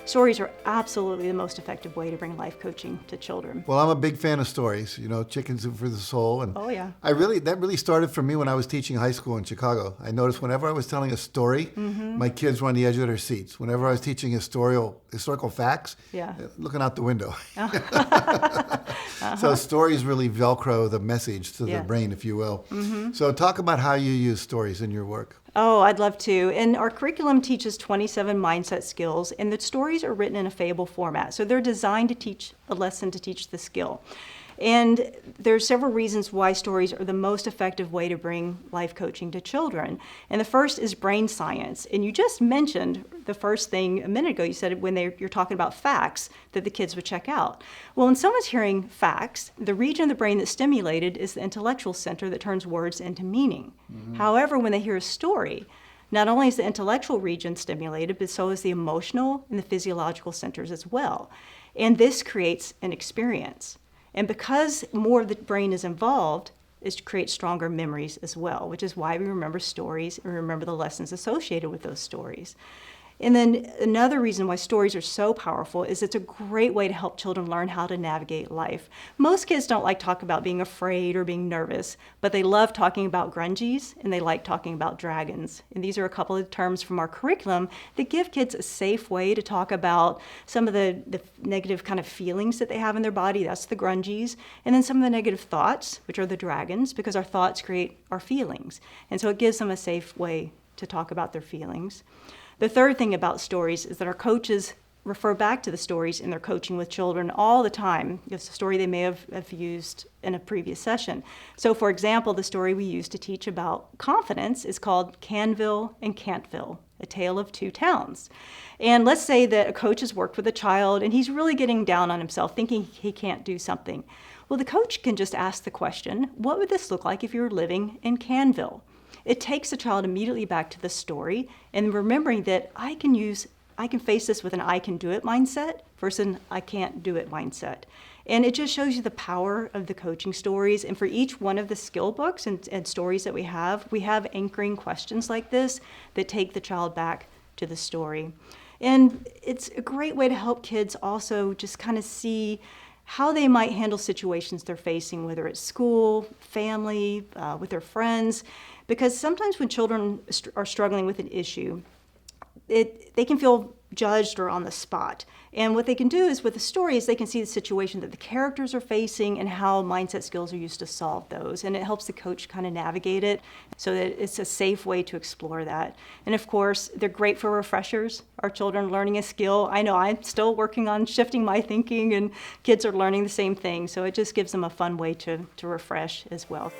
stories are absolutely the most effective way to bring life coaching to children. Well, I'm a big fan of stories, chicken soup for the soul. And Oh, yeah. that really started for me when I was teaching high school in Chicago. I noticed whenever I was telling a story, my kids were on the edge of their seats. Whenever I was teaching historical facts, looking out the window. So stories really Velcro the message to the brain, if you will. So talk about how you use stories in your work. Oh, I'd love to. And our curriculum teaches 27 mindset skills, and the stories are written in a fable format. So they're designed to teach a lesson to teach the skill. And there's several reasons why stories are the most effective way to bring life coaching to children. And the first is brain science. And you just mentioned the first thing a minute ago. You said when you're talking about facts that the kids would check out. Well, when someone's hearing facts, the region of the brain that's stimulated is the intellectual center that turns words into meaning. However, when they hear a story, not only is the intellectual region stimulated, but so is the emotional and the physiological centers as well. And this creates an experience. And because more of the brain is involved, it creates stronger memories as well, which is why we remember stories and remember the lessons associated with those stories. And then another reason why stories are so powerful is it's a great way to help children learn how to navigate life. Most kids don't like talking about being afraid or being nervous, but they love talking about grungies and they like talking about dragons. And these are a couple of terms from our curriculum that give kids a safe way to talk about some of the negative kind of feelings that they have in their body. That's the grungies. And then some of the negative thoughts, which are the dragons, because our thoughts create our feelings. And so it gives them a safe way to talk about their feelings. The third thing about stories is that our coaches refer back to the stories in their coaching with children all the time. It's a story they may have used in a previous session. So for example, the story we use to teach about confidence is called Canfield and Canfield, A Tale of Two Towns. And let's say that a coach has worked with a child and he's really getting down on himself, thinking he can't do something. Well, the coach can just ask the question, what would this look like if you were living in Canfield? It takes the child immediately back to the story and remembering that I can face this with an I can do it mindset versus an I can't do it mindset. And it just shows you the power of the coaching stories. And for each one of the skill books and stories that we have anchoring questions like this that take the child back to the story. And it's a great way to help kids also just kind of see how they might handle situations they're facing, whether it's school, family, with their friends. Because sometimes when children are struggling with an issue, they can feel judged or on the spot. And what they can do is with the stories, they can see the situation that the characters are facing and how mindset skills are used to solve those. And it helps the coach kind of navigate it so that it's a safe way to explore that. And of course, they're great for refreshers. Our children learning a skill. I know I'm still working on shifting my thinking and kids are learning the same thing. So it just gives them a fun way to refresh as well.